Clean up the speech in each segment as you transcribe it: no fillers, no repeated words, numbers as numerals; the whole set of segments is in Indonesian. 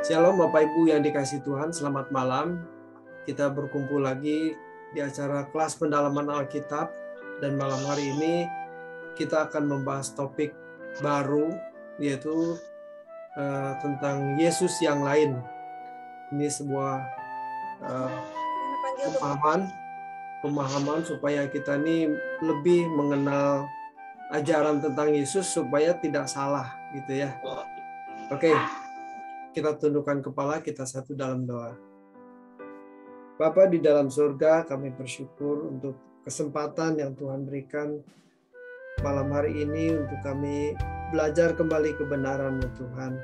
Shalom Bapak Ibu yang dikasihi Tuhan, selamat malam. Kita berkumpul lagi di acara kelas pendalaman Alkitab, dan malam hari ini kita akan membahas topik baru, yaitu tentang Yesus yang lain. Ini sebuah pemahaman supaya kita ini lebih mengenal ajaran tentang Yesus supaya tidak salah gitu ya. Oke. Kita tundukkan kepala, kita satu dalam doa. Bapa di dalam surga, kami bersyukur untuk kesempatan yang Tuhan berikan malam hari ini untuk kami belajar kembali kebenaran-Mu Tuhan.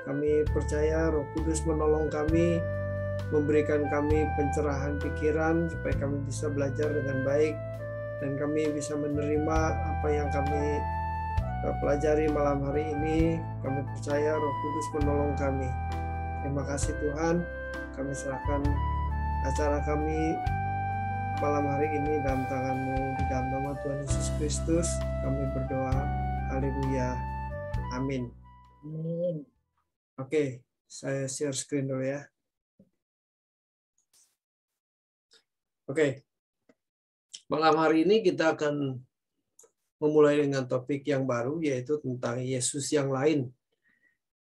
Kami percaya Roh Kudus menolong kami, memberikan kami pencerahan pikiran supaya kami bisa belajar dengan baik dan kami bisa menerima apa yang kami pelajari malam hari ini. Kami percaya Roh Kudus menolong kami. Terima kasih Tuhan. Kami serahkan acara kami malam hari ini dalam tangan-Mu. Di dalam nama Tuhan Yesus Kristus kami berdoa. Haleluya. Amin. Amin. Oke, saya share screen dulu ya. Oke. Malam hari ini kita akan memulai dengan topik yang baru, yaitu tentang Yesus yang lain.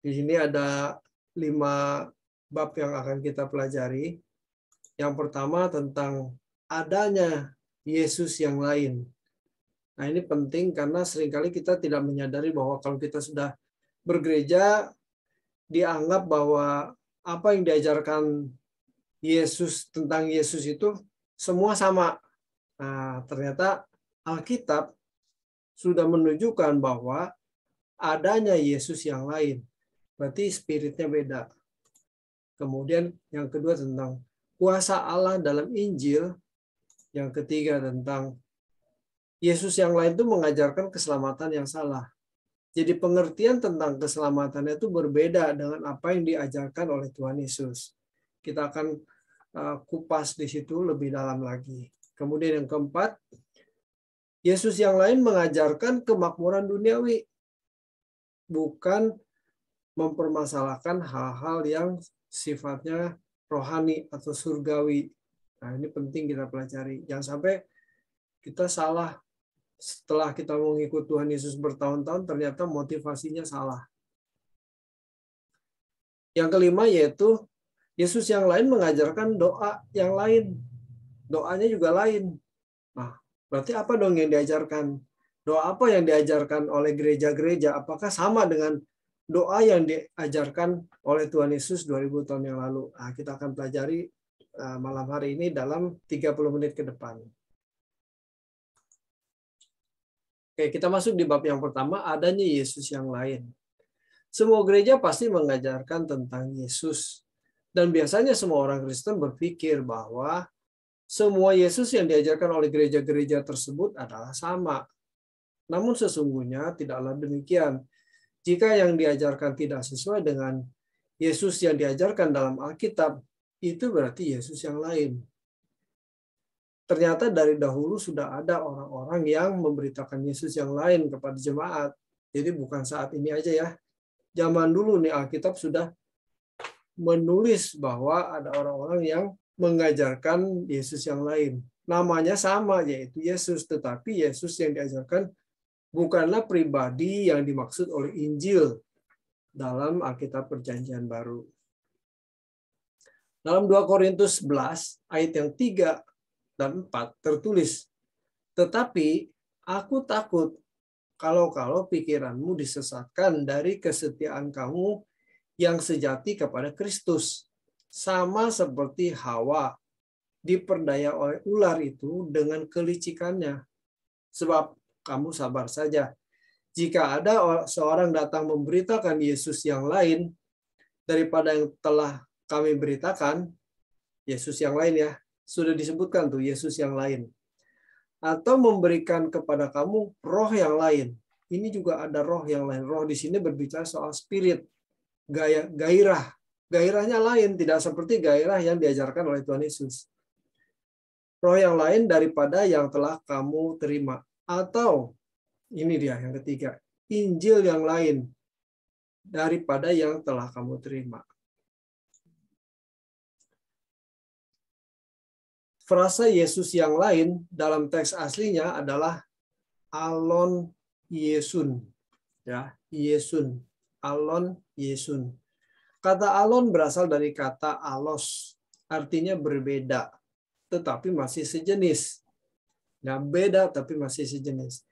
Di sini ada 5 bab yang akan kita pelajari. Yang pertama tentang adanya Yesus yang lain. Nah, ini penting karena seringkali kita tidak menyadari bahwa kalau kita sudah bergereja, dianggap bahwa apa yang diajarkan Yesus tentang Yesus itu semua sama. Nah, ternyata Alkitab sudah menunjukkan bahwa adanya Yesus yang lain. Berarti spiritnya beda. Kemudian yang kedua tentang kuasa Allah dalam Injil. Yang ketiga tentang Yesus yang lain itu mengajarkan keselamatan yang salah. Jadi pengertian tentang keselamatan itu berbeda dengan apa yang diajarkan oleh Tuhan Yesus. Kita akan kupas di situ lebih dalam lagi. Kemudian yang keempat, Yesus yang lain mengajarkan kemakmuran duniawi, bukan mempermasalahkan hal-hal yang sifatnya rohani atau surgawi. Nah, ini penting kita pelajari. Jangan sampai kita salah setelah kita mengikut Tuhan Yesus bertahun-tahun, ternyata motivasinya salah. Yang kelima yaitu Yesus yang lain mengajarkan doa yang lain. Doanya juga lain. Nah, berarti apa dong yang diajarkan? Doa apa yang diajarkan oleh gereja-gereja? Apakah sama dengan doa yang diajarkan oleh Tuhan Yesus 2000 tahun yang lalu? Nah, kita akan pelajari malam hari ini dalam 30 menit ke depan. Oke, kita masuk di bab yang pertama, adanya Yesus yang lain. Semua gereja pasti mengajarkan tentang Yesus. Dan biasanya semua orang Kristen berpikir bahwa semua Yesus yang diajarkan oleh gereja-gereja tersebut adalah sama. Namun sesungguhnya tidaklah demikian. Jika yang diajarkan tidak sesuai dengan Yesus yang diajarkan dalam Alkitab, itu berarti Yesus yang lain. Ternyata dari dahulu sudah ada orang-orang yang memberitakan Yesus yang lain kepada jemaat. Jadi bukan saat ini aja ya. Zaman dulu nih Alkitab sudah menulis bahwa ada orang-orang yang mengajarkan Yesus yang lain. Namanya sama, yaitu Yesus. Tetapi Yesus yang diajarkan bukanlah pribadi yang dimaksud oleh Injil dalam Alkitab Perjanjian Baru. Dalam 2 Korintus 11, ayat yang 3 dan 4 tertulis, "Tetapi aku takut kalau pikiranmu disesatkan dari kesetiaan kamu yang sejati kepada Kristus, sama seperti Hawa diperdaya oleh ular itu dengan kelicikannya. Sebab kamu sabar saja. Jika ada seorang datang memberitakan Yesus yang lain daripada yang telah kami beritakan," Yesus yang lain ya, sudah disebutkan tuh Yesus yang lain, "atau memberikan kepada kamu roh yang lain." Ini juga ada roh yang lain. Roh di sini berbicara soal spirit, gairah. Gairahnya lain, tidak seperti gairah yang diajarkan oleh Tuhan Yesus. Roh yang lain daripada yang telah kamu terima. Atau, ini dia yang ketiga, Injil yang lain daripada yang telah kamu terima. frasa Yesus yang lain dalam teks aslinya adalah Alon Yesun. Ya, Yesun. Alon Yesun. Kata alon berasal dari kata alos, artinya berbeda, tetapi masih sejenis. Nah, beda tapi masih sejenis.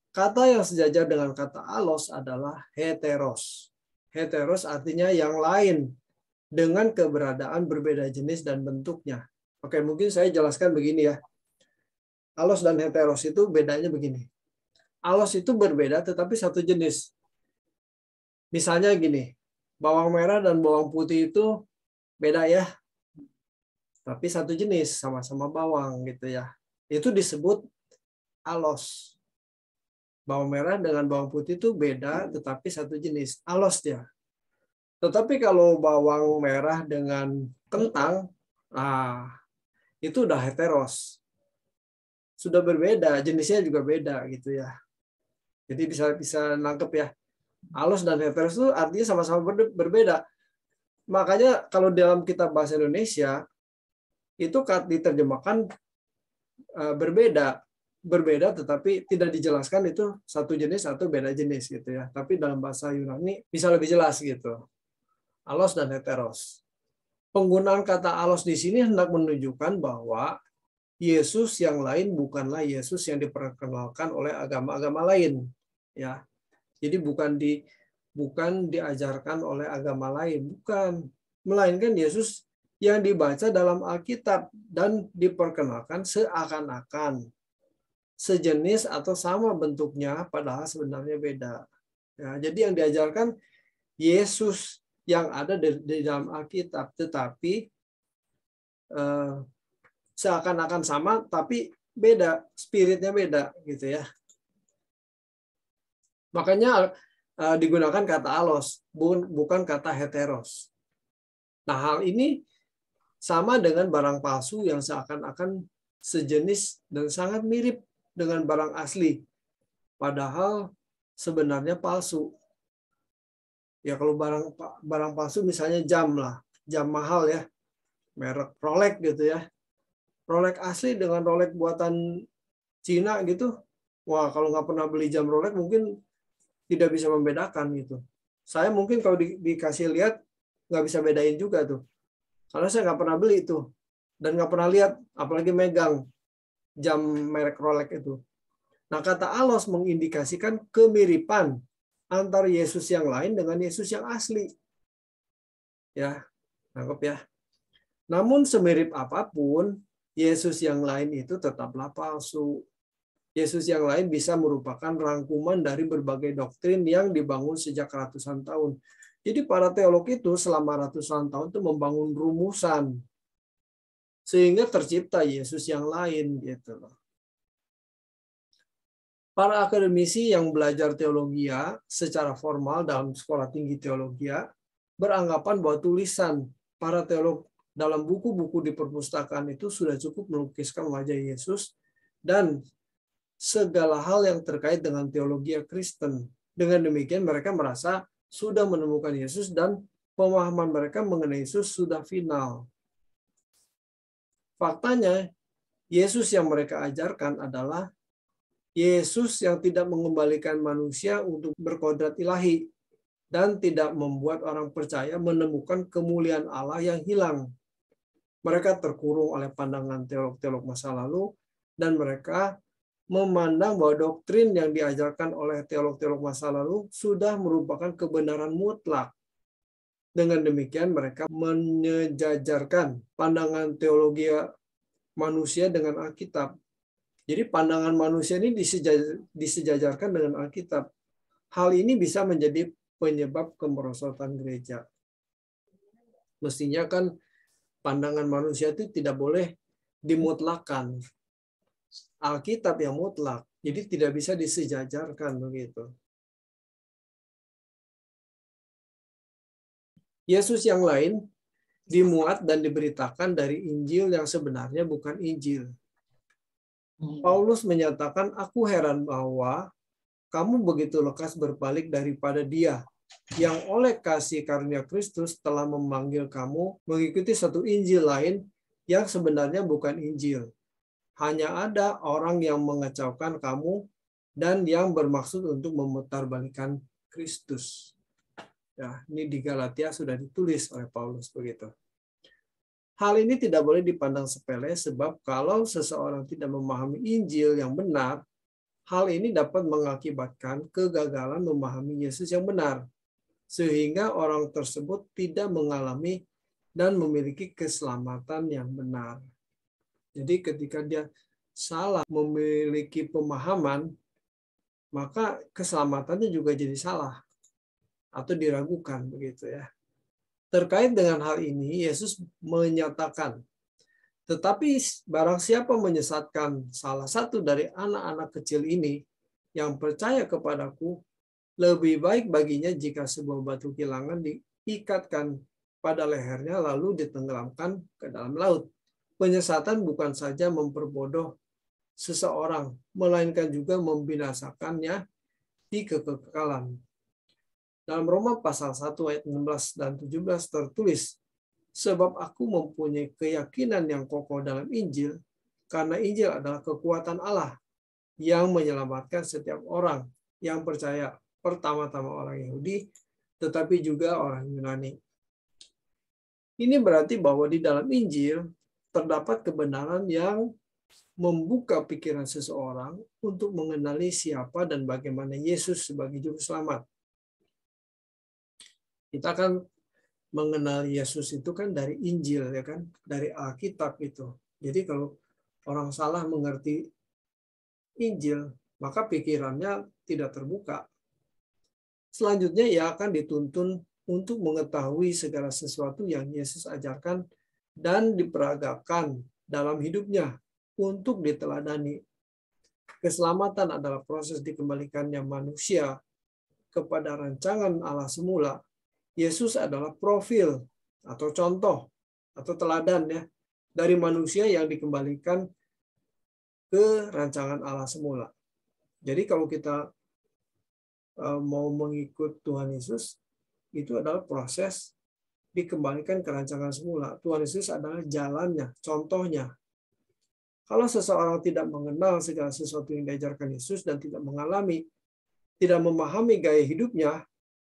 Kata yang sejajar dengan kata alos adalah heteros. Heteros artinya yang lain, dengan keberadaan berbeda jenis dan bentuknya. Oke, mungkin saya jelaskan begini ya. Alos dan heteros itu bedanya begini. Alos itu berbeda tetapi satu jenis. Misalnya gini, bawang merah dan bawang putih itu beda ya, tapi satu jenis, sama-sama bawang gitu ya. Itu disebut alos. Bawang merah dengan bawang putih itu beda, tetapi satu jenis, alos dia. Tetapi kalau bawang merah dengan kentang, itu udah heteros. Sudah berbeda, jenisnya juga beda gitu ya. Jadi bisa nangkep ya. Alos dan heteros itu artinya sama-sama berbeda. Makanya kalau dalam kitab bahasa Indonesia itu diterjemahkan berbeda tetapi tidak dijelaskan itu satu jenis atau beda jenis gitu ya. Tapi dalam bahasa Yunani bisa lebih jelas gitu. Alos dan heteros. Penggunaan kata alos di sini hendak menunjukkan bahwa Yesus yang lain bukanlah Yesus yang diperkenalkan oleh agama-agama lain ya. Jadi bukan diajarkan oleh agama lain, bukan, melainkan Yesus yang dibaca dalam Alkitab dan diperkenalkan seakan-akan sejenis atau sama bentuknya, padahal sebenarnya beda. Ya, jadi yang diajarkan Yesus yang ada di dalam Alkitab, tetapi seakan-akan sama, tapi beda, spiritnya beda, gitu ya. Makanya digunakan kata alos, bukan kata heteros. Nah, hal ini sama dengan barang palsu yang seakan-akan sejenis dan sangat mirip dengan barang asli, padahal sebenarnya palsu. Ya kalau barang palsu misalnya jam lah, jam mahal ya, merek Rolex gitu ya. Rolex asli dengan Rolex buatan Cina gitu, wah kalau nggak pernah beli jam Rolex mungkin tidak bisa membedakan gitu. Saya mungkin kalau dikasih lihat nggak bisa bedain juga tuh, karena saya nggak pernah beli itu dan nggak pernah lihat, apalagi megang jam merek Rolex itu. Nah, kata alos mengindikasikan kemiripan antara Yesus yang lain dengan Yesus yang asli. Ya, nangkep ya. Namun semirip apapun, Yesus yang lain itu tetaplah palsu. Yesus yang lain bisa merupakan rangkuman dari berbagai doktrin yang dibangun sejak ratusan tahun. Jadi para teolog itu selama ratusan tahun itu membangun rumusan sehingga tercipta Yesus yang lain gitu loh. Para akademisi yang belajar teologi secara formal dalam sekolah tinggi teologi beranggapan bahwa tulisan para teolog dalam buku-buku di perpustakaan itu sudah cukup melukiskan wajah Yesus dan segala hal yang terkait dengan teologi Kristen. Dengan demikian mereka merasa sudah menemukan Yesus dan pemahaman mereka mengenai Yesus sudah final. Faktanya, Yesus yang mereka ajarkan adalah Yesus yang tidak mengembalikan manusia untuk berkodrat ilahi dan tidak membuat orang percaya menemukan kemuliaan Allah yang hilang. Mereka terkurung oleh pandangan teolog-teolog masa lalu dan mereka memandang bahwa doktrin yang diajarkan oleh teolog-teolog masa lalu sudah merupakan kebenaran mutlak. Dengan demikian mereka menyejajarkan pandangan teologi manusia dengan Alkitab. Jadi pandangan manusia ini disejajarkan dengan Alkitab. Hal ini bisa menjadi penyebab kemerosotan gereja. Mestinya kan pandangan manusia itu tidak boleh dimutlakan. Alkitab yang mutlak, jadi tidak bisa disejajarkan begitu. Yesus yang lain dimuat dan diberitakan dari Injil yang sebenarnya bukan Injil. Paulus menyatakan, aku heran bahwa kamu begitu lekas berbalik daripada Dia yang oleh kasih karunia Kristus telah memanggil kamu mengikuti satu Injil lain yang sebenarnya bukan Injil. Hanya ada orang yang mengacaukan kamu dan yang bermaksud untuk memutarbalikkan Kristus. Ya, ini di Galatia sudah ditulis oleh Paulus begitu. Hal ini tidak boleh dipandang sepele sebab kalau seseorang tidak memahami Injil yang benar, hal ini dapat mengakibatkan kegagalan memahami Yesus yang benar, sehingga orang tersebut tidak mengalami dan memiliki keselamatan yang benar. Jadi ketika dia salah memiliki pemahaman, maka keselamatannya juga jadi salah atau diragukan begitu ya. Terkait dengan hal ini, Yesus menyatakan, tetapi barang siapa menyesatkan salah satu dari anak-anak kecil ini yang percaya kepadaku, lebih baik baginya jika sebuah batu kilangan diikatkan pada lehernya lalu ditenggelamkan ke dalam laut. Penyesatan bukan saja memperbodoh seseorang, melainkan juga membinasakannya di kekekalan. Dalam Roma pasal 1 ayat 16 dan 17 tertulis, sebab aku mempunyai keyakinan yang kokoh dalam Injil, karena Injil adalah kekuatan Allah yang menyelamatkan setiap orang yang percaya, pertama-tama orang Yahudi, tetapi juga orang Yunani. Ini berarti bahwa di dalam Injil terdapat kebenaran yang membuka pikiran seseorang untuk mengenali siapa dan bagaimana Yesus sebagai juru selamat. Kita kan mengenal Yesus itu kan dari Injil ya kan, dari Alkitab itu. Jadi kalau orang salah mengerti Injil, maka pikirannya tidak terbuka. Selanjutnya ia akan dituntun untuk mengetahui segala sesuatu yang Yesus ajarkan dan diperagakan dalam hidupnya untuk diteladani. Keselamatan adalah proses dikembalikannya manusia kepada rancangan Allah semula. Yesus adalah profil atau contoh atau teladan ya dari manusia yang dikembalikan ke rancangan Allah semula. Jadi kalau kita mau mengikut Tuhan Yesus, itu adalah proses dikembalikan ke rancangan semula. Tuhan Yesus adalah jalannya, contohnya. Kalau seseorang tidak mengenal segala sesuatu yang diajarkan Yesus dan tidak mengalami, tidak memahami gaya hidupnya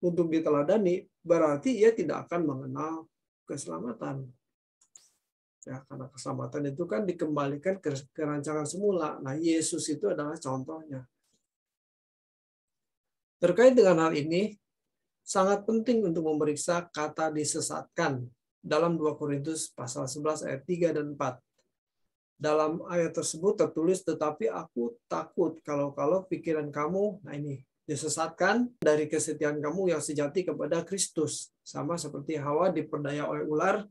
untuk diteladani, berarti ia tidak akan mengenal keselamatan. Ya, karena keselamatan itu kan dikembalikan ke rancangan semula. Nah, Yesus itu adalah contohnya. Terkait dengan hal ini, sangat penting untuk memeriksa kata disesatkan dalam 2 Korintus pasal 11 ayat 3 dan 4. Dalam ayat tersebut tertulis, tetapi aku takut kalau pikiran kamu, nah ini, disesatkan dari kesetiaan kamu yang sejati kepada Kristus. Sama seperti Hawa diperdaya oleh ular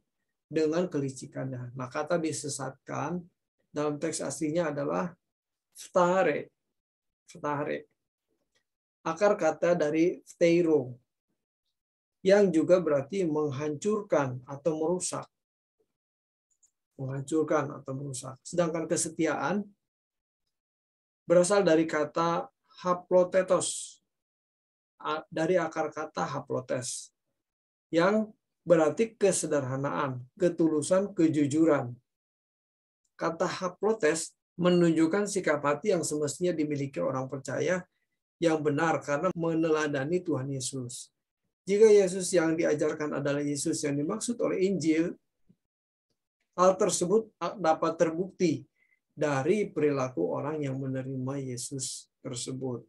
dengan kelicikannya. Nah, kata disesatkan dalam teks aslinya adalah phtare. Akar kata dari phteiro, yang juga berarti menghancurkan atau merusak. Menghancurkan atau merusak. Sedangkan kesetiaan berasal dari kata haplotetos, dari akar kata haplotes, yang berarti kesederhanaan, ketulusan, kejujuran. Kata haplotes menunjukkan sikap hati yang semestinya dimiliki orang percaya yang benar karena meneladani Tuhan Yesus. Jika Yesus yang diajarkan adalah Yesus yang dimaksud oleh Injil, hal tersebut dapat terbukti dari perilaku orang yang menerima Yesus tersebut.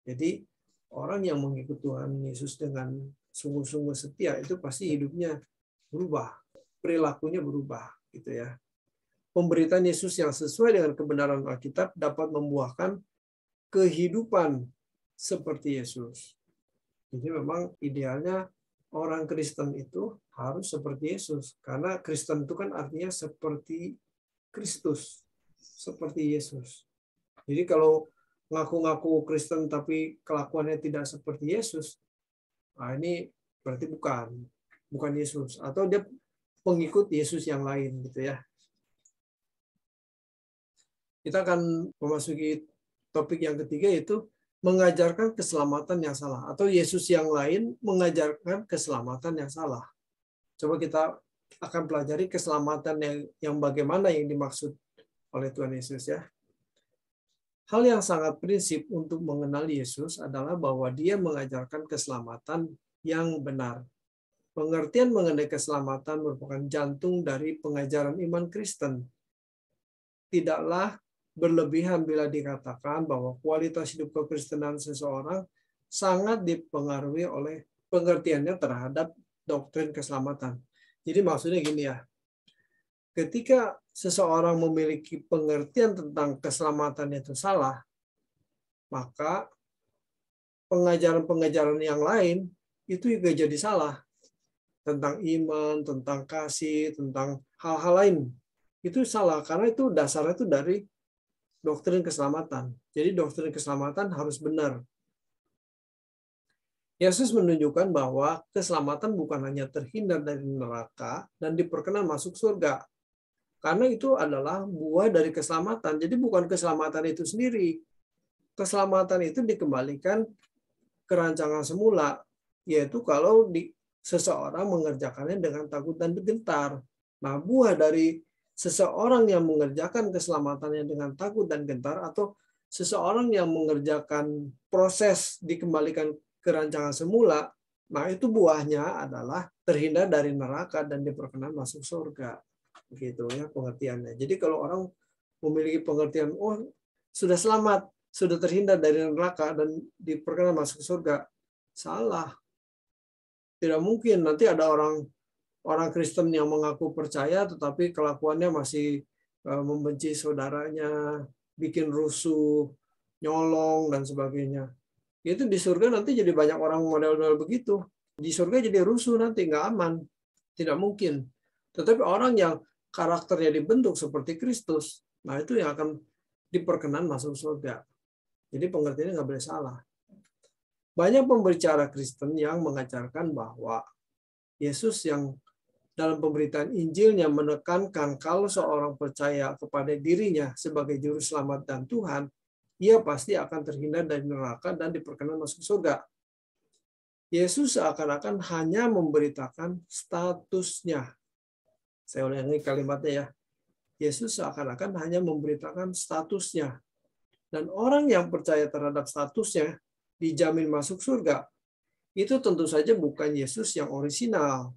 Jadi orang yang mengikut Tuhan Yesus dengan sungguh-sungguh setia itu pasti hidupnya berubah, perilakunya berubah, gitu ya. Pemberitaan Yesus yang sesuai dengan kebenaran Alkitab dapat membuahkan kehidupan seperti Yesus. Jadi memang idealnya orang Kristen itu harus seperti Yesus, karena Kristen itu kan artinya seperti Kristus, seperti Yesus. Jadi kalau ngaku-ngaku Kristen tapi kelakuannya tidak seperti Yesus, nah ini berarti bukan Yesus, atau dia pengikut Yesus yang lain gitu ya. Kita akan memasuki topik yang ketiga, yaitu mengajarkan keselamatan yang salah, atau Yesus yang lain mengajarkan keselamatan yang salah. Coba kita akan pelajari keselamatan yang bagaimana yang dimaksud oleh Tuhan Yesus ya. Hal yang sangat prinsip untuk mengenal Yesus adalah bahwa Dia mengajarkan keselamatan yang benar. Pengertian mengenai keselamatan merupakan jantung dari pengajaran iman Kristen. Tidaklah berlebihan bila dikatakan bahwa kualitas hidup kekristenan seseorang sangat dipengaruhi oleh pengertiannya terhadap doktrin keselamatan. Jadi maksudnya gini ya, ketika seseorang memiliki pengertian tentang keselamatan itu salah, maka pengajaran-pengajaran yang lain itu juga jadi salah. Tentang iman, tentang kasih, tentang hal-hal lain. Itu salah, karena itu dasarnya itu dari doktrin keselamatan. Jadi doktrin keselamatan harus benar. Yesus menunjukkan bahwa keselamatan bukan hanya terhindar dari neraka dan diperkenan masuk surga. Karena itu adalah buah dari keselamatan. Jadi bukan keselamatan itu sendiri. Keselamatan itu dikembalikan ke rancangan semula, yaitu kalau seseorang mengerjakannya dengan takut dan gentar. Nah, buah dari seseorang yang mengerjakan keselamatannya dengan takut dan gentar, atau seseorang yang mengerjakan proses dikembalikan ke rancangan semula, nah itu buahnya adalah terhindar dari neraka dan diperkenan masuk surga. Begitu ya pengertiannya. Jadi kalau orang memiliki pengertian, oh sudah selamat, sudah terhindar dari neraka dan diperkenan masuk surga, salah. Tidak mungkin nanti ada orang Kristen yang mengaku percaya tetapi kelakuannya masih membenci saudaranya, bikin rusuh, nyolong dan sebagainya. Itu di surga nanti jadi banyak orang model-model begitu. Di surga jadi rusuh nanti, nggak aman. Tidak mungkin. Tetapi orang yang karakternya dibentuk seperti Kristus, nah itu yang akan diperkenan masuk surga. Jadi pengertiannya nggak boleh salah. Banyak pembicara Kristen yang mengajarkan bahwa Yesus yang dalam pemberitaan Injilnya menekankan kalau seorang percaya kepada dirinya sebagai juru selamat dan Tuhan, ia pasti akan terhindar dari neraka dan diperkenan masuk surga. Yesus seakan-akan hanya memberitakan statusnya. Saya ulangi kalimatnya ya. Yesus seakan-akan hanya memberitakan statusnya. Dan orang yang percaya terhadap statusnya dijamin masuk surga, itu tentu saja bukan Yesus yang orisinal,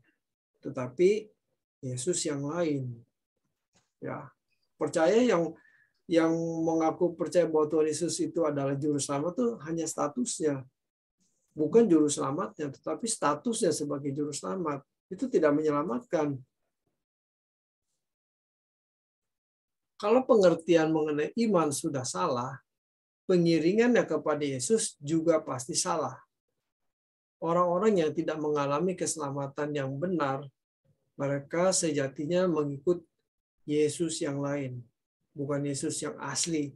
tetapi Yesus yang lain. Ya, percaya yang mengaku percaya bahwa Tuhan Yesus itu adalah juru selamat itu hanya statusnya, bukan juru selamatnya, tetapi statusnya sebagai juru selamat itu tidak menyelamatkan. Kalau pengertian mengenai iman sudah salah, pengiringannya kepada Yesus juga pasti salah. Orang-orang yang tidak mengalami keselamatan yang benar, mereka sejatinya mengikut Yesus yang lain, bukan Yesus yang asli.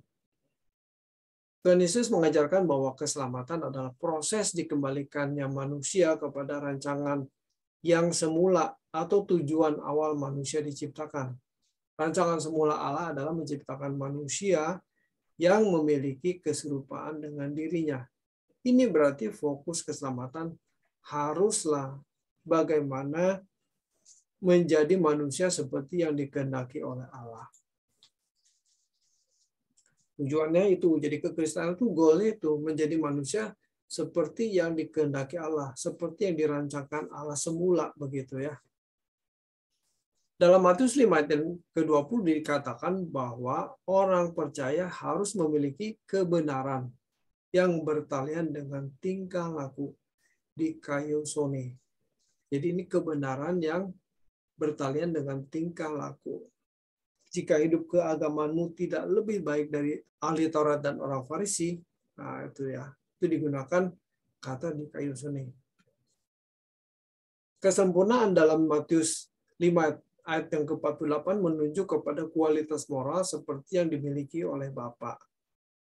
Tuhan Yesus mengajarkan bahwa keselamatan adalah proses dikembalikannya manusia kepada rancangan yang semula atau tujuan awal manusia diciptakan. Rancangan semula Allah adalah menciptakan manusia yang memiliki keserupaan dengan dirinya. Ini berarti fokus keselamatan haruslah bagaimana menjadi manusia seperti yang dikehendaki oleh Allah. Tujuannya itu, jadi kekristenan itu goalnya itu menjadi manusia seperti yang dikehendaki Allah, seperti yang dirancangkan Allah semula begitu ya. Dalam Matius 5 ayat ke-20 dikatakan bahwa orang percaya harus memiliki kebenaran yang bertalian dengan tingkah laku dikaiosune. Jadi ini kebenaran yang bertalian dengan tingkah laku. Jika hidup keagamanmu tidak lebih baik dari ahli Taurat dan orang Farisi, nah itu ya, itu digunakan kata dikaiosune. Kesempurnaan dalam Matius 5 ayat yang ke-48 menunjuk kepada kualitas moral seperti yang dimiliki oleh Bapa.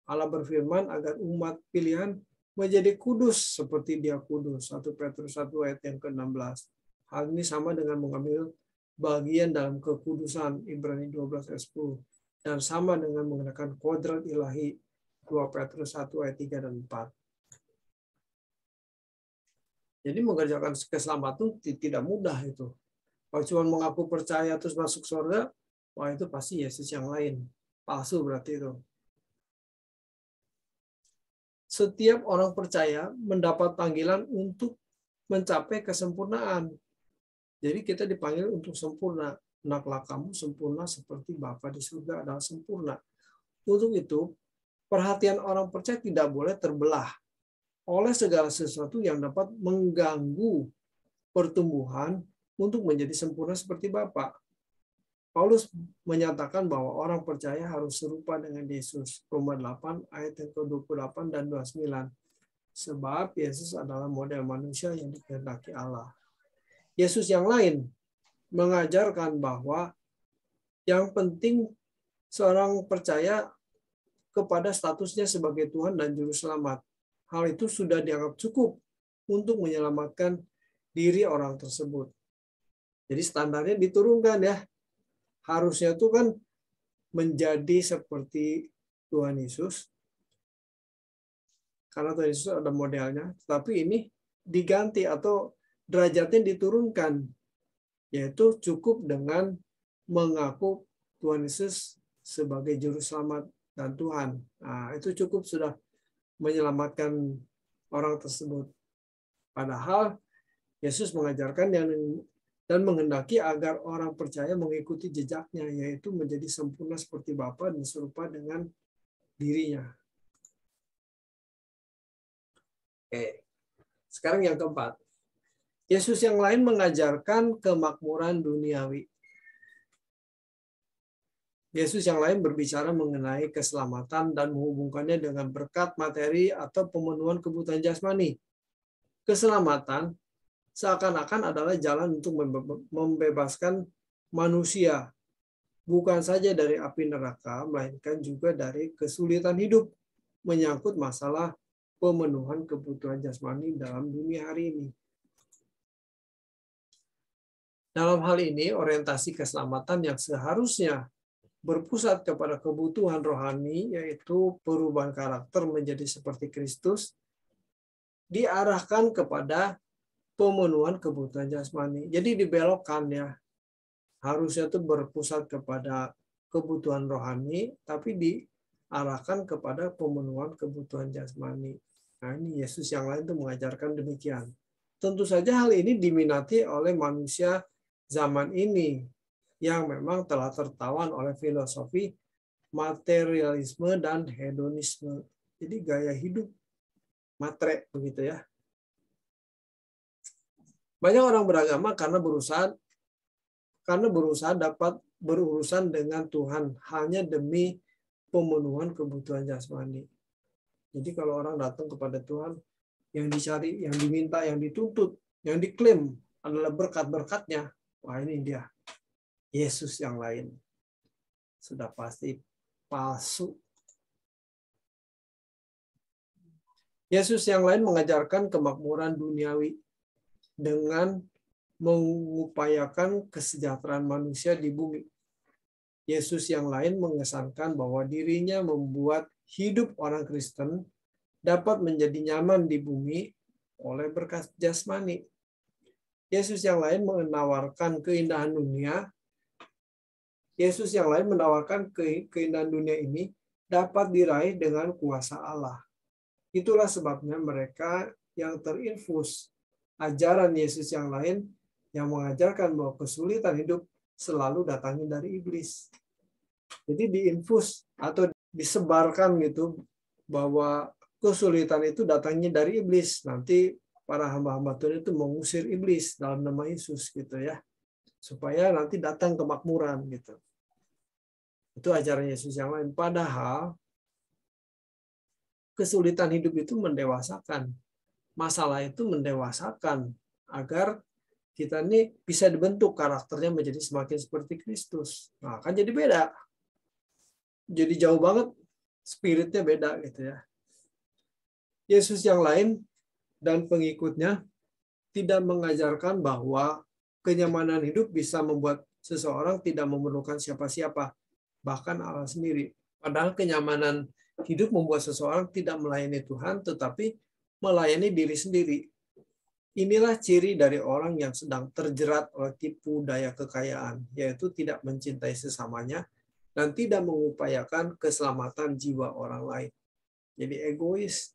Allah berfirman agar umat pilihan menjadi kudus seperti Dia kudus. 1 Petrus 1 ayat yang ke-16. Hal ini sama dengan mengambil bagian dalam kekudusan Ibrani 12 ayat 10 dan sama dengan menggunakan kodrat ilahi 2 Petrus 1 ayat 3 dan 4. Jadi mengerjakan keselamatan tidak mudah itu. Kalau cuma mengaku percaya terus masuk surga, wah itu pasti Yesus yang lain. Palsu berarti itu. Setiap orang percaya mendapat panggilan untuk mencapai kesempurnaan. Jadi kita dipanggil untuk sempurna. Hendaklah kamu sempurna seperti Bapa di surga adalah sempurna. Untuk itu, perhatian orang percaya tidak boleh terbelah oleh segala sesuatu yang dapat mengganggu pertumbuhan untuk menjadi sempurna seperti Bapa. Paulus menyatakan bahwa orang percaya harus serupa dengan Yesus. Roma 8 ayat yang ke-28 dan 29. Sebab Yesus adalah model manusia yang dikehendaki Allah. Yesus yang lain mengajarkan bahwa yang penting seorang percaya kepada statusnya sebagai Tuhan dan Juru Selamat. Hal itu sudah dianggap cukup untuk menyelamatkan diri orang tersebut. Jadi standarnya diturunkan ya. Harusnya itu kan menjadi seperti Tuhan Yesus. Karena Tuhan Yesus ada modelnya. Tapi ini diganti atau derajatnya diturunkan. Yaitu cukup dengan mengaku Tuhan Yesus sebagai Juru Selamat dan Tuhan. Nah, itu cukup sudah menyelamatkan orang tersebut. Padahal Yesus mengajarkan dan menghendaki agar orang percaya mengikuti jejaknya, yaitu menjadi sempurna seperti Bapa dan serupa dengan dirinya. Oke. Sekarang yang keempat. Yesus yang lain mengajarkan kemakmuran duniawi. Yesus yang lain berbicara mengenai keselamatan dan menghubungkannya dengan berkat materi atau pemenuhan kebutuhan jasmani. Keselamatan seakan-akan adalah jalan untuk membebaskan manusia, bukan saja dari api neraka, melainkan juga dari kesulitan hidup, menyangkut masalah pemenuhan kebutuhan jasmani dalam dunia hari ini. Dalam hal ini, orientasi keselamatan yang seharusnya berpusat kepada kebutuhan rohani, yaitu perubahan karakter menjadi seperti Kristus, diarahkan kepada pemenuhan kebutuhan jasmani. Jadi dibelokkan ya. Harusnya itu berpusat kepada kebutuhan rohani, tapi diarahkan kepada pemenuhan kebutuhan jasmani. Nah, ini Yesus yang lain itu mengajarkan demikian. Tentu saja hal ini diminati oleh manusia zaman ini yang memang telah tertawan oleh filosofi materialisme dan hedonisme. Jadi gaya hidup matre begitu ya. Banyak orang beragama karena berusaha dapat berurusan dengan Tuhan hanya demi pemenuhan kebutuhan jasmani. Jadi kalau orang datang kepada Tuhan, yang dicari, yang diminta, yang dituntut, yang diklaim adalah berkat-berkatnya, wah ini dia. Yesus yang lain. Sudah pasti palsu. Yesus yang lain mengajarkan kemakmuran duniawi dengan mengupayakan kesejahteraan manusia di bumi. Yesus yang lain mengesankan bahwa dirinya membuat hidup orang Kristen dapat menjadi nyaman di bumi oleh berkat jasmani. Yesus yang lain menawarkan keindahan dunia. Yesus yang lain menawarkan keindahan dunia ini dapat diraih dengan kuasa Allah. Itulah sebabnya mereka yang terinfus ajaran Yesus yang lain yang mengajarkan bahwa kesulitan hidup selalu datangnya dari iblis. Jadi diinfus atau disebarkan gitu bahwa kesulitan itu datangnya dari iblis. Nanti para hamba-hamba Tuhan itu mengusir iblis dalam nama Yesus gitu ya. Supaya nanti datang kemakmuran gitu. Itu ajaran Yesus yang lain. Padahal kesulitan hidup itu mendewasakan. Masalah itu mendewasakan agar kita ini bisa dibentuk karakternya menjadi semakin seperti Kristus. Nah, kan jadi beda. Jadi jauh banget spiritnya beda gitu ya. Yesus yang lain dan pengikutnya tidak mengajarkan bahwa kenyamanan hidup bisa membuat seseorang tidak memerlukan siapa-siapa, bahkan Allah sendiri. Padahal kenyamanan hidup membuat seseorang tidak melayani Tuhan, tetapi melayani diri sendiri. Inilah ciri dari orang yang sedang terjerat oleh tipu daya kekayaan, yaitu tidak mencintai sesamanya dan tidak mengupayakan keselamatan jiwa orang lain. Jadi egois,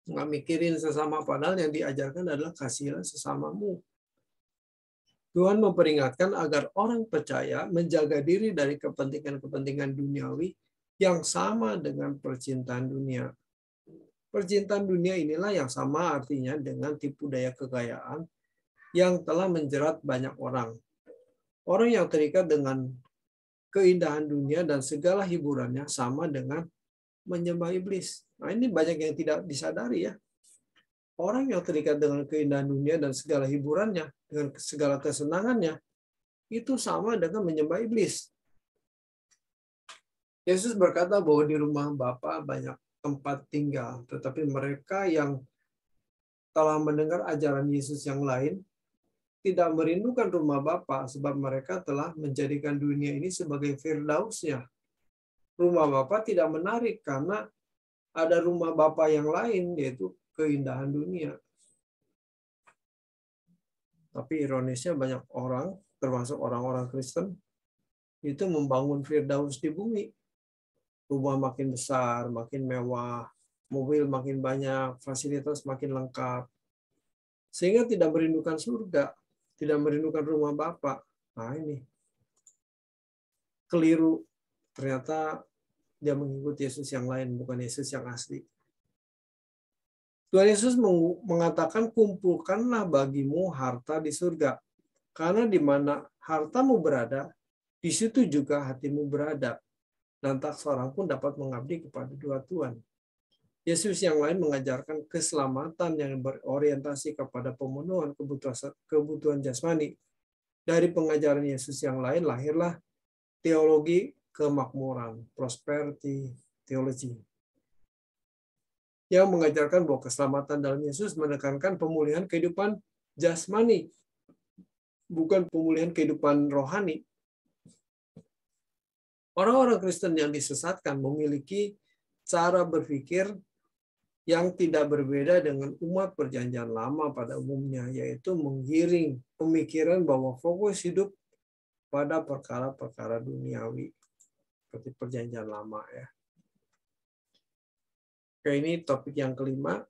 nggak mikirin sesama, padahal yang diajarkan adalah kasihilah sesamamu. Tuhan memperingatkan agar orang percaya menjaga diri dari kepentingan-kepentingan duniawi yang sama dengan percintaan dunia. Percintaan dunia inilah yang sama artinya dengan tipu daya kekayaan yang telah menjerat banyak orang. Orang yang terikat dengan keindahan dunia dan segala hiburannya sama dengan menyembah iblis. Nah, ini banyak yang tidak disadari ya. Orang yang terikat dengan keindahan dunia dan segala hiburannya, dengan segala kesenangannya, itu sama dengan menyembah iblis. Yesus berkata bahwa di rumah Bapa banyak tempat tinggal, tetapi mereka yang telah mendengar ajaran Yesus yang lain tidak merindukan rumah Bapa sebab mereka telah menjadikan dunia ini sebagai firdausnya. Rumah Bapa tidak menarik karena ada rumah Bapa yang lain, yaitu keindahan dunia. Tapi ironisnya banyak orang, termasuk orang-orang Kristen, itu membangun firdaus di bumi. Rumah makin besar, makin mewah, mobil makin banyak, fasilitas makin lengkap. Sehingga tidak merindukan surga, tidak merindukan rumah Bapa. Nah ini keliru. Ternyata dia mengikuti Yesus yang lain, bukan Yesus yang asli. Tuhan Yesus mengatakan, kumpulkanlah bagimu harta di surga. Karena di mana hartamu berada, di situ juga hatimu berada. Dan tak seorang pun dapat mengabdi kepada dua Tuhan. Yesus yang lain mengajarkan keselamatan yang berorientasi kepada pemenuhan kebutuhan jasmani. Dari pengajaran Yesus yang lain lahirlah teologi kemakmuran, prosperity theology, yang mengajarkan bahwa keselamatan dalam Yesus menekankan pemulihan kehidupan jasmani, bukan pemulihan kehidupan rohani. Orang-orang Kristen yang disesatkan memiliki cara berpikir yang tidak berbeda dengan umat perjanjian lama pada umumnya, yaitu menggiring pemikiran bahwa fokus hidup pada perkara-perkara duniawi, seperti perjanjian lama ya. Oke, ini topik yang kelima.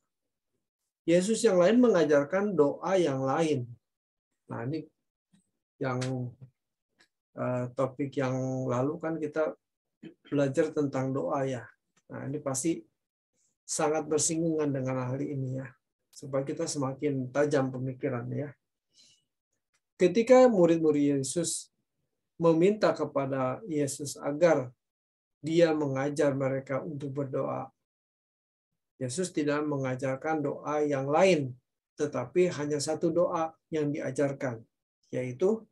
Yesus yang lain mengajarkan doa yang lain. Nah, ini yang topik yang lalu kan kita belajar tentang doa ya. Nah, ini pasti sangat bersinggungan dengan hal ini ya, supaya kita semakin tajam pemikirannya ya. Ketika murid-murid Yesus meminta kepada Yesus agar dia mengajar mereka untuk berdoa, Yesus tidak mengajarkan doa yang lain, tetapi hanya satu doa yang diajarkan, yaitu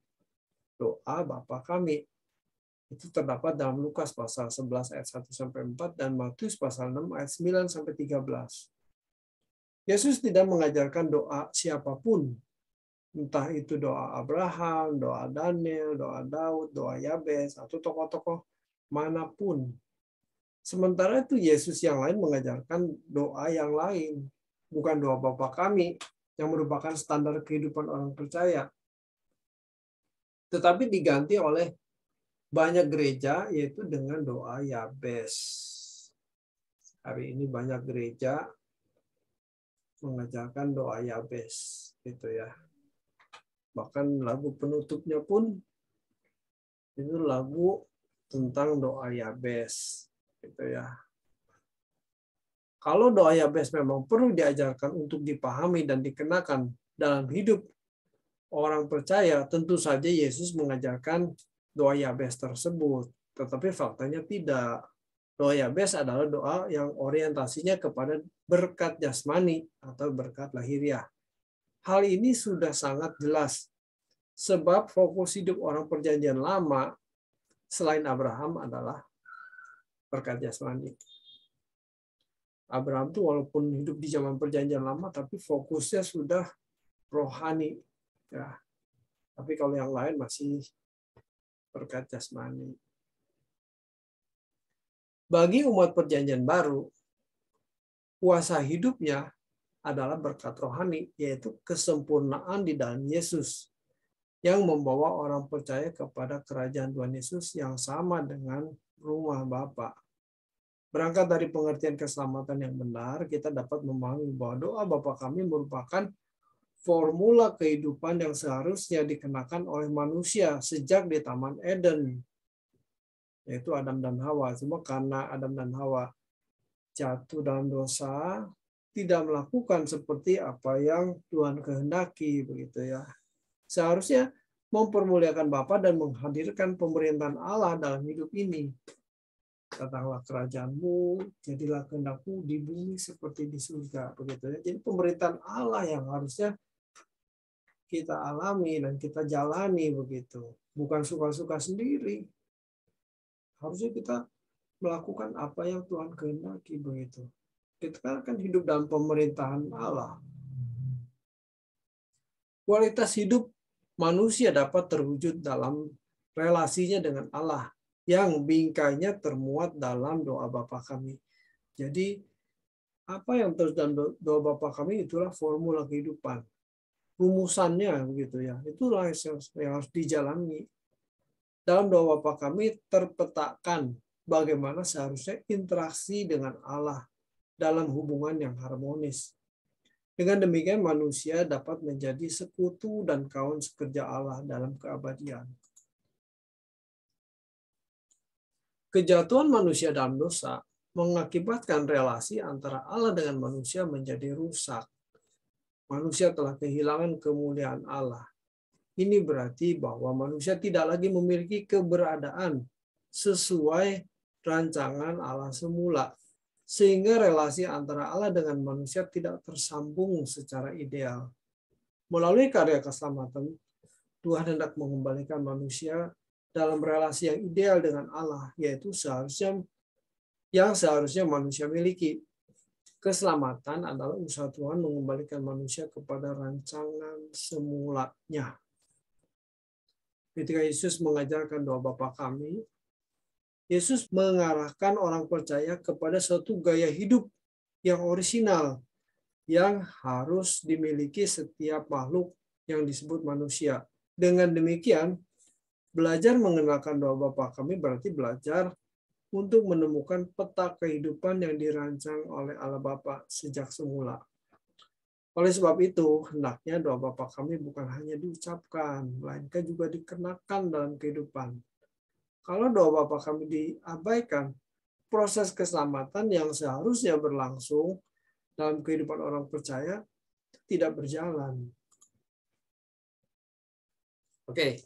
doa Bapa kami. Itu terdapat dalam Lukas pasal 11 ayat 1-4 dan Matius pasal 6 ayat 9-13. Yesus tidak mengajarkan doa siapapun, entah itu doa Abraham, doa Daniel, doa Daud, doa Yabes, atau tokoh-tokoh manapun. Sementara itu Yesus yang lain mengajarkan doa yang lain, bukan doa Bapa kami yang merupakan standar kehidupan orang percaya, tetapi diganti oleh banyak gereja, yaitu dengan doa Yabes. Hari ini banyak gereja mengajarkan doa Yabes, gitu ya. Bahkan lagu penutupnya pun itu lagu tentang doa Yabes, gitu ya. Kalau doa Yabes memang perlu diajarkan untuk dipahami dan dikenakan dalam hidup orang percaya, tentu saja Yesus mengajarkan doa Yabes tersebut. Tetapi faktanya tidak. Doa Yabes adalah doa yang orientasinya kepada berkat jasmani atau berkat lahiriah. Hal ini sudah sangat jelas. Sebab fokus hidup orang perjanjian lama selain Abraham adalah berkat jasmani. Abraham itu walaupun hidup di zaman perjanjian lama, tapi fokusnya sudah rohani. Ya. Tapi kalau yang lain masih berkat jasmani. Bagi umat perjanjian baru, kuasa hidupnya adalah berkat rohani, yaitu kesempurnaan di dalam Yesus, yang membawa orang percaya kepada kerajaan Tuhan Yesus yang sama dengan rumah Bapa. Berangkat dari pengertian keselamatan yang benar, kita dapat memahami bahwa doa Bapa kami merupakan formula kehidupan yang seharusnya dikenakan oleh manusia sejak di Taman Eden, yaitu Adam dan Hawa. Cuma karena Adam dan Hawa jatuh dalam dosa, tidak melakukan seperti apa yang Tuhan kehendaki, begitu ya. Seharusnya mempermuliakan Bapa dan menghadirkan pemerintahan Allah dalam hidup ini. Datanglah kerajaanmu, jadilah kehendakmu di bumi seperti di surga, begitu ya. Jadi pemerintahan Allah yang harusnya kita alami dan kita jalani, begitu. Bukan suka-suka sendiri. Harusnya kita melakukan apa yang Tuhan kehendaki, begitu. Kita kan hidup dalam pemerintahan Allah. Kualitas hidup manusia dapat terwujud dalam relasinya dengan Allah, yang bingkainya termuat dalam doa Bapa kami. Jadi, apa yang terus dalam doa Bapa kami itulah formula kehidupan. Rumusannya, begitu ya. Itulah yang harus dijalani. Dalam doa Bapa kami terpetakan bagaimana seharusnya interaksi dengan Allah dalam hubungan yang harmonis. Dengan demikian manusia dapat menjadi sekutu dan kawan sekerja Allah dalam keabadian. Kejatuhan manusia dalam dosa mengakibatkan relasi antara Allah dengan manusia menjadi rusak. Manusia telah kehilangan kemuliaan Allah. Ini berarti bahwa manusia tidak lagi memiliki keberadaan sesuai rancangan Allah semula. Sehingga relasi antara Allah dengan manusia tidak tersambung secara ideal. Melalui karya keselamatan, Tuhan hendak mengembalikan manusia dalam relasi yang ideal dengan Allah, yaitu seharusnya manusia miliki. Keselamatan adalah usaha Tuhan mengembalikan manusia kepada rancangan semulanya. Ketika Yesus mengajarkan doa Bapa kami, Yesus mengarahkan orang percaya kepada suatu gaya hidup yang orisinal yang harus dimiliki setiap makhluk yang disebut manusia. Dengan demikian, belajar mengenalkan doa Bapa kami berarti belajar untuk menemukan peta kehidupan yang dirancang oleh Allah Bapa sejak semula. Oleh sebab itu, hendaknya doa Bapa kami bukan hanya diucapkan, melainkan juga dikenakan dalam kehidupan. Kalau doa Bapa kami diabaikan, proses keselamatan yang seharusnya berlangsung dalam kehidupan orang percaya tidak berjalan. Oke,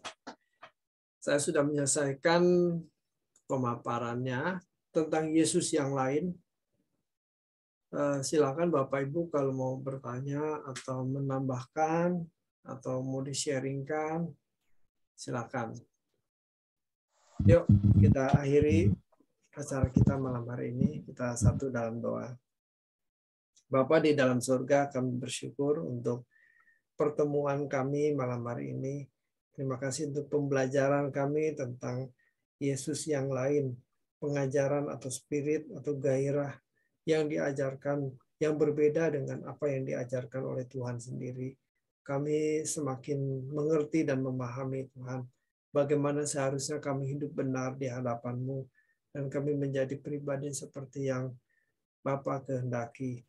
saya sudah menyelesaikan pemaparannya tentang Yesus yang lain. Silakan Bapak Ibu kalau mau bertanya atau menambahkan atau mau di-sharingkan, silakan. Yuk, kita akhiri acara kita malam hari ini. Kita satu dalam doa. Bapa di dalam surga, kami bersyukur untuk pertemuan kami malam hari ini. Terima kasih untuk pembelajaran kami tentang Yesus yang lain, pengajaran atau spirit atau gairah yang diajarkan, yang berbeda dengan apa yang diajarkan oleh Tuhan sendiri. Kami semakin mengerti dan memahami Tuhan, bagaimana seharusnya kami hidup benar di hadapan-Mu, dan kami menjadi pribadi seperti yang Bapa kehendaki.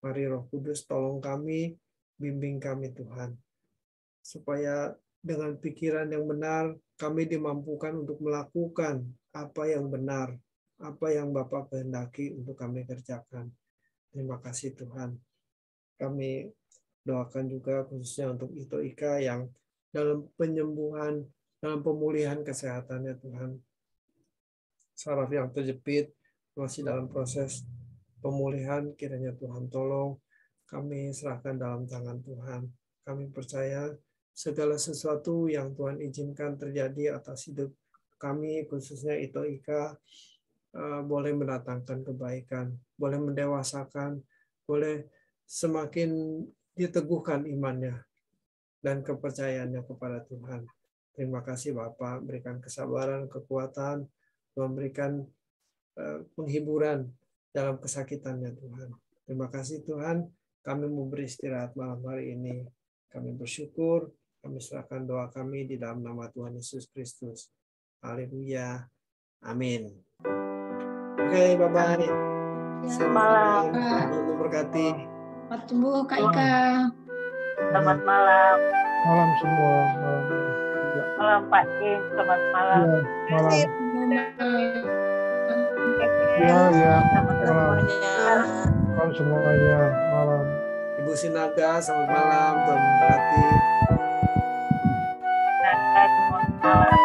Mari Roh Kudus tolong kami, bimbing kami Tuhan, supaya dengan pikiran yang benar kami dimampukan untuk melakukan apa yang benar, apa yang Bapa kehendaki untuk kami kerjakan. Terima kasih Tuhan. Kami doakan juga khususnya untuk Ito Ika yang dalam penyembuhan, dalam pemulihan kesehatannya Tuhan. Saraf yang terjepit masih dalam proses pemulihan, kiranya Tuhan tolong, kami serahkan dalam tangan Tuhan. Kami percaya segala sesuatu yang Tuhan izinkan terjadi atas hidup kami, khususnya Ito Ika, boleh mendatangkan kebaikan, boleh mendewasakan, boleh semakin diteguhkan imannya dan kepercayaannya kepada Tuhan. Terima kasih Bapak, berikan kesabaran, kekuatan, memberikan penghiburan dalam kesakitannya Tuhan. Terima kasih Tuhan, kami mau beristirahat malam hari ini. Kami bersyukur, kami serahkan doa kami di dalam nama Tuhan Yesus Kristus. Haleluya. Amin. Oke, bye-bye. Selamat malam. Tuhan memberkati. Selamat sembuh Kak Ika. Selamat malam. Malam semua. Malam Pak Kim. Selamat malam. Ya, malam. Ya. Malam. Malam semuanya. Malam. Ibu Sinaga, selamat malam. Tuhan memberkati. Selamat malam.